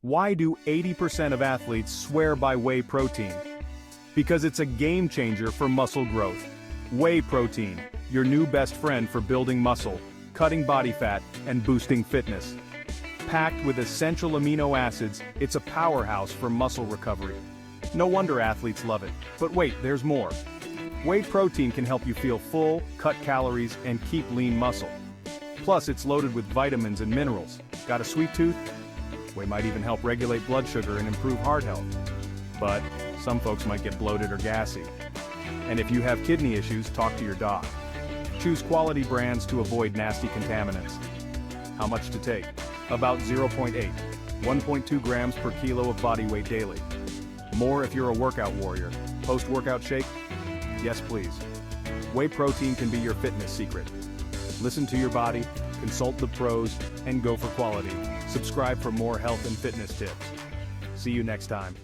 Why do 80% of athletes swear by whey protein? Because it's a game changer for muscle growth. Whey protein, your new best friend for building muscle, cutting body fat, and boosting fitness. Packed with essential amino acids, it's a powerhouse for muscle recovery. No wonder athletes love it. But wait, there's more. Whey protein can help you feel full, cut calories, and keep lean muscle. Plus, it's loaded with vitamins and minerals. Got a sweet tooth? Whey might even help regulate blood sugar and improve heart health. But some folks might get bloated or gassy. And if you have kidney issues, talk to your doc. Choose quality brands to avoid nasty contaminants. How much to take? About 0.8, 1.2 grams per kilo of body weight daily. More if you're a workout warrior. Post-workout shake? Yes, please. Whey protein can be your fitness secret. Listen to your body, consult the pros, and go for quality. Subscribe for more health and fitness tips. See you next time.